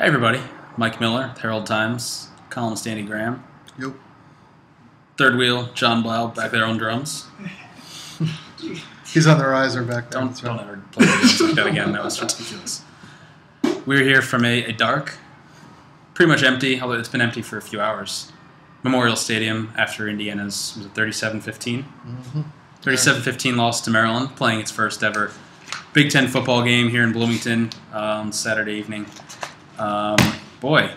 Hey everybody, Mike Miller, Herald Times, columnist Andy Graham. Yep. Third wheel, John Blau, back there on drums. He's on the riser back there. Don't ever play drums like that again. That was ridiculous. We're here from a dark, pretty much empty, although it's been empty for a few hours, Memorial Stadium after Indiana's 37-15. 37-15 loss to Maryland, playing its first ever Big Ten football game here in Bloomington on Saturday evening. Boy,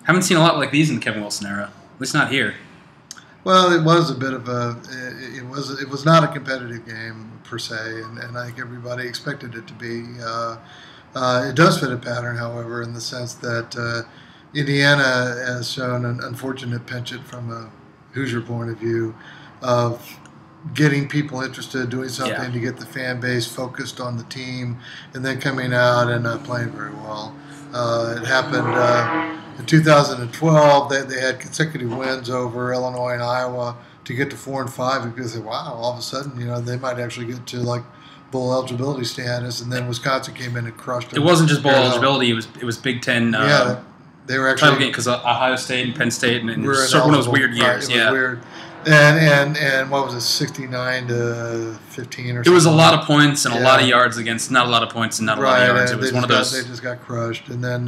haven't seen a lot like these in the Kevin Wilson era. At least not here. Well, it was a bit of a. It was not a competitive game per se, and I think everybody expected it to be. It does fit a pattern, however, in the sense that Indiana has shown an unfortunate penchant from a Hoosier point of view of getting people interested, doing something to get the fan base focused on the team, and then coming out and not playing very well. It happened in 2012. They had consecutive wins over Illinois and Iowa to get to 4-5, and people say, "Wow!" All of a sudden, they might actually get to like bowl eligibility status. And then Wisconsin came in and crushed them. It wasn't just bowl eligibility; it was Big Ten. They were actually because Ohio State and Penn State and one of those weird years. Right, it was weird. And what was it, 69-15 or something? It was a lot of points and a lot of yards against not a lot of points and not a lot of yards. It was one of those. They just got crushed. And then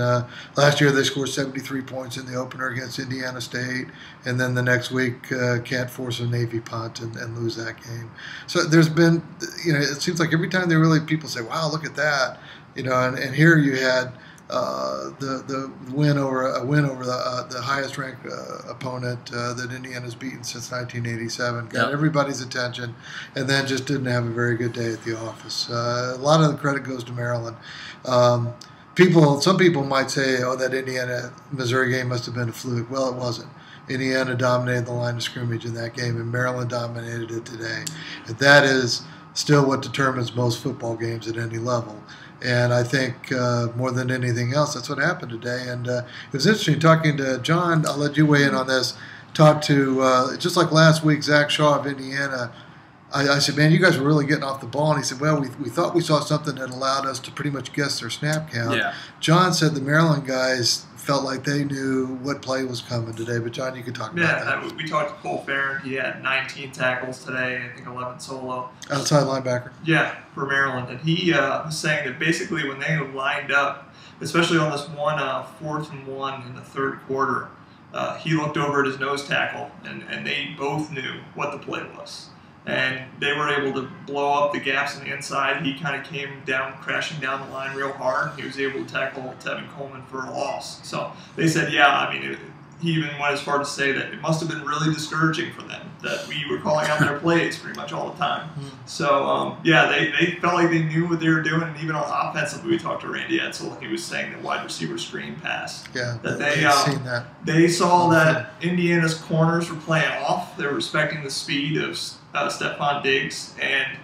last year they scored 73 points in the opener against Indiana State, and then the next week can't force a Navy punt and lose that game. So there's been, it seems like every time people say, "Wow, look at that," and here you had. The win over the highest ranked opponent that Indiana's beaten since 1987 got everybody's attention, and then just didn't have a very good day at the office. A lot of the credit goes to Maryland. Some people might say, "Oh, that Indiana-Missouri game must have been a fluke." Well, it wasn't. Indiana dominated the line of scrimmage in that game, and Maryland dominated it today, and that is still what determines most football games at any level. And I think more than anything else, that's what happened today. And it was interesting talking to John. I'll let you weigh in on this. Talked to, just like last week, Zach Shaw of Indiana. I said, "Man, you guys were really getting off the ball." And he said, "Well, we thought we saw something that allowed us to pretty much guess their snap count." Yeah. John said the Maryland guys felt like they knew what play was coming today. But, John, you could talk about that. Yeah, we talked to Cole Farron. He had 19 tackles today, I think 11 solo. Outside linebacker. Yeah, for Maryland. And he was saying that basically when they lined up, especially on this one 4th and 1 in the third quarter, he looked over at his nose tackle, and they both knew what the play was. And they were able to blow up the gaps on the inside. He kind of came down, crashing down the line real hard. He was able to tackle Tevin Coleman for a loss. So they said, he even went as far to say that it must have been really discouraging for them that we were calling out their plays pretty much all the time. So, they felt like they knew what they were doing. And even on offensively, we talked to Randy Edsel, and he was saying that wide receiver screen pass. Yeah, that seen that. They saw that Indiana's corners were playing off. They were respecting the speed of Stephon Diggs and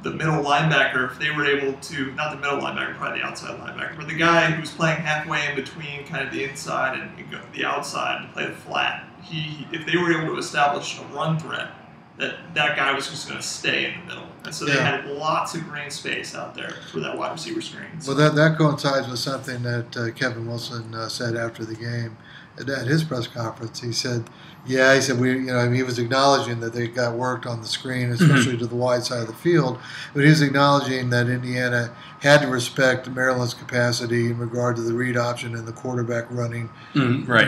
the middle linebacker. If they were able to, not the middle linebacker, probably the outside linebacker, but the guy who was playing halfway in between kind of the inside and the outside to play the flat, if they were able to establish a run threat, that guy was just going to stay in the middle. And so they had lots of green space out there for that wide receiver screen. Well, that coincides with something that Kevin Wilson said after the game at his press conference. He said, he was acknowledging that they got worked on the screen, especially to the wide side of the field, but he was acknowledging that Indiana had to respect Maryland's capacity in regard to the read option and the quarterback running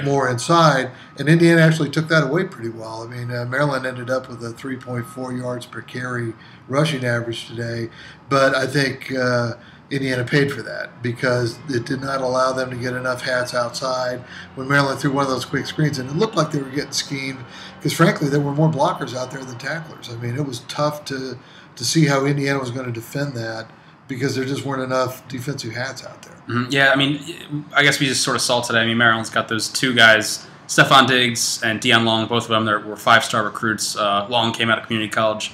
more inside, and Indiana actually took that away pretty well. I mean, Maryland ended up with a 3.4 yards per carry rushing average today, but I think Indiana paid for that because it did not allow them to get enough hats outside when Maryland threw one of those quick screens, and it looked like they were getting schemed because, frankly, there were more blockers out there than tacklers. I mean, it was tough to see how Indiana was going to defend that because there just weren't enough defensive hats out there. Yeah, I mean, I guess we just sort of saw today. I mean, Maryland's got those two guys, Stephon Diggs and Deion Long, both of them were 5-star recruits. Long came out of community college.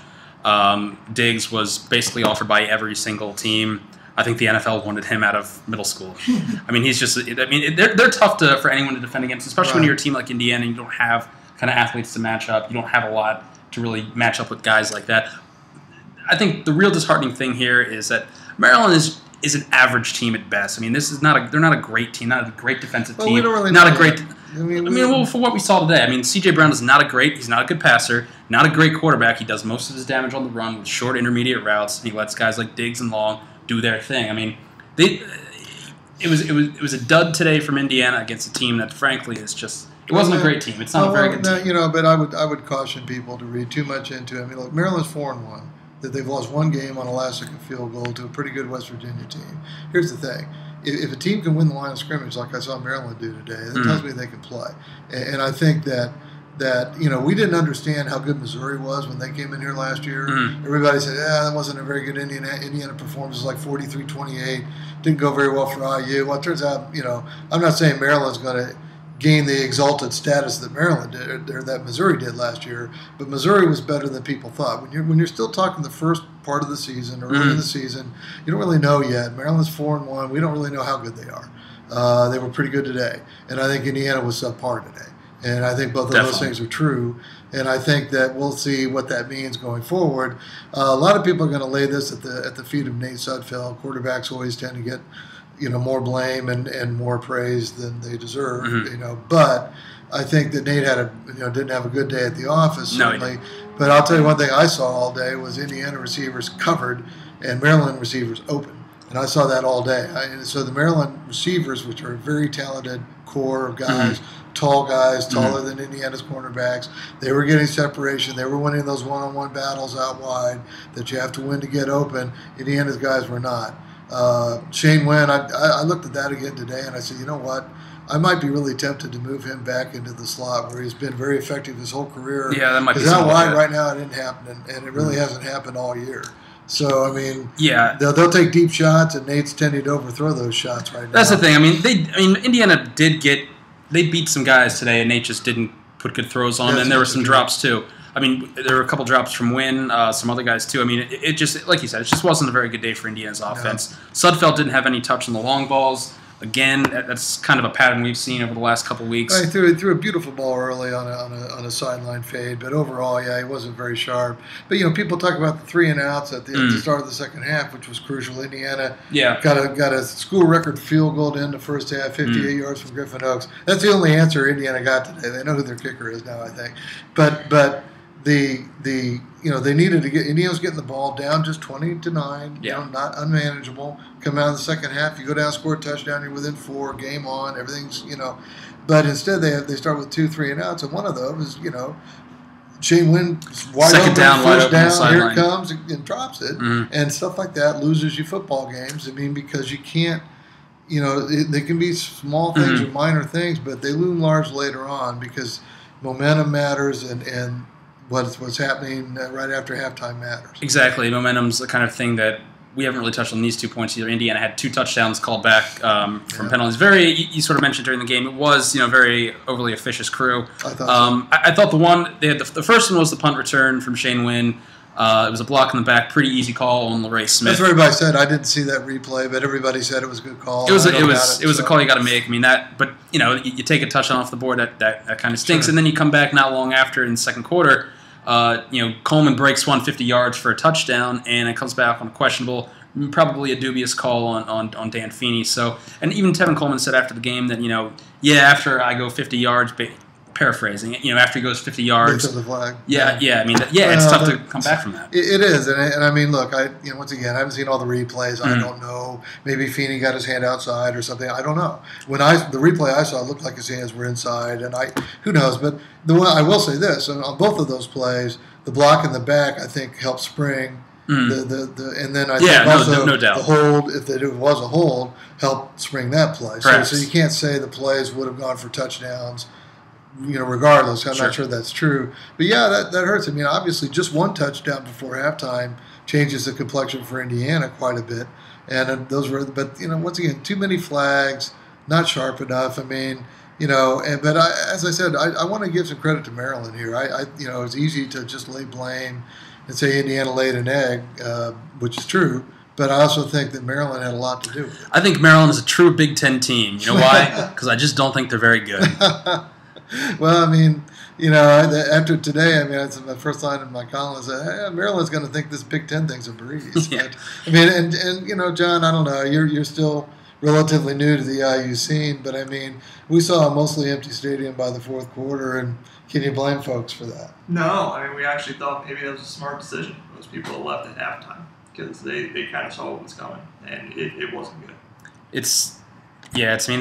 Diggs was basically offered by every single team. I think the NFL wanted him out of middle school. I mean, they're tough for anyone to defend against, especially when you're a team like Indiana and you don't have kind of athletes to match up. You don't have a lot to really match up with guys like that. I think the real disheartening thing here is that Maryland is an average team at best. I mean, this is they're not a great team, not a great defensive team. We don't really not know a great. that. Well, for what we saw today, I mean, C.J. Brown is not he's not a good passer, not a great quarterback. He does most of his damage on the run with short intermediate routes, and he lets guys like Diggs and Long do their thing. I mean, it was a dud today from Indiana against a team that, frankly, is just. It wasn't a great team. It's not a very good team. But I would caution people to read too much into it. I mean, look, Maryland's 4-1. That they've lost one game on a last-second field goal to a pretty good West Virginia team. Here's the thing: if a team can win the line of scrimmage like I saw Maryland do today, that tells me they can play. And I think that we didn't understand how good Missouri was when they came in here last year. Everybody said, that wasn't a very good Indiana performance. It was like 43-28. Didn't go very well for IU. Well, it turns out, I'm not saying Maryland's going to gain the exalted status that Maryland did or that Missouri did last year, but Missouri was better than people thought. When you're still talking the first part of the season, early in the season, you don't really know yet. Maryland's 4-1. We don't really know how good they are. They were pretty good today, and I think Indiana was subpar today. And I think both of those things are true. And I think that we'll see what that means going forward. A lot of people are going to lay this at the feet of Nate Sudfeld. Quarterbacks always tend to get more blame and more praise than they deserve. But I think that Nate didn't have a good day at the office certainly. But I'll tell you one thing I saw all day was Indiana receivers covered and Maryland receivers open. And I saw that all day. So the Maryland receivers, which are a very talented core of guys, tall guys, taller than Indiana's cornerbacks, they were getting separation. They were winning those one-on-one battles out wide that you have to win to get open. Indiana's guys were not. Shane Wynn, I looked at that again today, and I said, you know what? I might be really tempted to move him back into the slot where he's been very effective his whole career. Yeah, that might be something. Because out wide right now it didn't happen, and it really hasn't happened all year. So, I mean, they'll take deep shots, and Nate's tending to overthrow those shots right now. That's the thing. I mean, Indiana they beat some guys today, and Nate just didn't put good throws on them, and there were some drops too. I mean, there were a couple drops from Wynn, some other guys too. I mean, it just, like you said, it just wasn't a very good day for Indiana's offense. No. Sudfeld didn't have any touch on the long balls. Again, that's kind of a pattern we've seen over the last couple of weeks. He threw a beautiful ball early on a sideline fade, but overall, he wasn't very sharp. But people talk about the 3 and outs at the start of the second half, which was crucial. Indiana got a school record field goal to end the first half, 58 yards from Griffin Oaks. That's the only answer Indiana got today. They know who their kicker is now, I think. But they needed to get Indiana was getting the ball down just 20-9, not unmanageable. Come out in the second half, you go down, score a touchdown, you're within 4, game on, everything's But instead they start with 2 3 and outs, and one of those is Shane Wynn wide second open, down, first down, here line. It comes and drops it, and stuff like that loses you football games. I mean, because you can't. They can be small things or minor things, but they loom large later on because momentum matters and what's happening right after halftime matters. Exactly. Momentum's the kind of thing that we haven't really touched on these 2 points either. Indiana had 2 touchdowns called back from penalties. You sort of mentioned during the game, it was very overly officious crew. I thought I thought the one, they had the first one was the punt return from Shane Wynn. It was a block in the back, pretty easy call on LeRae Smith. That's what everybody said. I didn't see that replay, but everybody said it was a good call. It was a call you got to make. I mean but you take a touchdown off the board, that kind of stinks, and then you come back not long after in the second quarter. Coleman breaks 150 yards for a touchdown, and it comes back on a questionable, probably a dubious call on Dan Feeney. So, and even Tevin Coleman said after the game that after I go 50 yards, paraphrasing, after he goes 50 yards, the flag. It's tough to come back from that. It is, and I mean, look, once again, I haven't seen all the replays. I don't know. Maybe Feeney got his hand outside or something. I don't know. The replay I saw, it looked like his hands were inside, and who knows? But the one I will say this, on both of those plays, the block in the back I think helped spring. And then I think also no doubt. the hold, if it was a hold, helped spring that play. So you can't say the plays would have gone for touchdowns. Regardless, I'm not sure that's true. But that hurts. I mean, obviously, just one touchdown before halftime changes the complexion for Indiana quite a bit. And but once again, too many flags, not sharp enough. I mean, but as I said, I want to give some credit to Maryland here. It's easy to just lay blame and say Indiana laid an egg, which is true. But I also think that Maryland had a lot to do with it. I think Maryland is a true Big Ten team. You know why? Because I just don't think they're very good. Well, I mean, after today, I mean, that's my first line in my column is Maryland's going to think this Big Ten thing's a breeze. Yeah. But, I mean, and John, I don't know, you're still relatively new to the IU scene, but I mean, we saw a mostly empty stadium by the fourth quarter, and can you blame folks for that? No, I mean, we actually thought maybe that was a smart decision. Most people left at halftime because they kind of saw what was coming, and it wasn't good. It's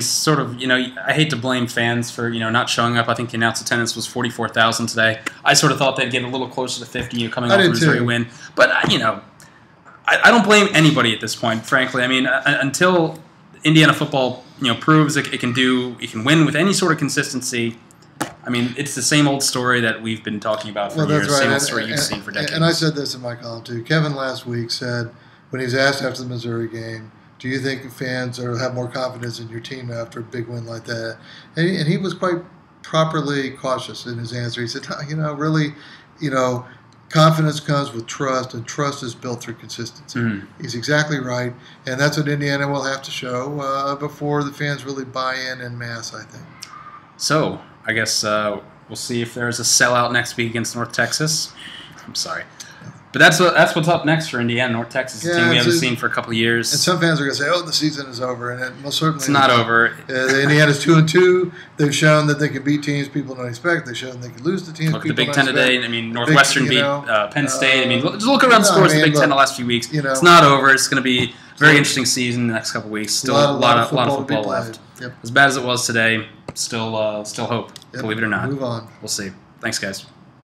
sort of, I hate to blame fans for, not showing up. I think the announced attendance was 44,000 today. I sort of thought they'd get a little closer to 50 coming off the Missouri win. But, I don't blame anybody at this point, frankly. I mean, until Indiana football, proves it can win with any sort of consistency. I mean, it's the same old story that we've been talking about for years. Right. Same old story you've seen for decades. And I said this in my column too. Kevin last week said when he was asked after the Missouri game, "Do you think fans have more confidence in your team after a big win like that?" And he was quite properly cautious in his answer. He said, really, confidence comes with trust, and trust is built through consistency. Mm-hmm. He's exactly right, and that's what Indiana will have to show before the fans really buy in masse, I think. So, I guess we'll see if there's a sellout next week against North Texas. I'm sorry. But that's what's up next for Indiana. North Texas, a team we haven't seen for a couple of years. And some fans are going to say, the season is over. And it most certainly it's not over. Indiana's 2-2. They've shown that they can beat teams people don't expect. They've shown they can lose to teams look people don't expect. Look at the Big Ten today. I mean, Northwestern beat Penn State. Just look around the scores of the Big Ten the last few weeks. It's not over. It's going to be a very interesting season the next couple of weeks. Still a lot of football left. Yep. As bad as it was today, still hope, believe it or not. Move on. We'll see. Thanks, guys.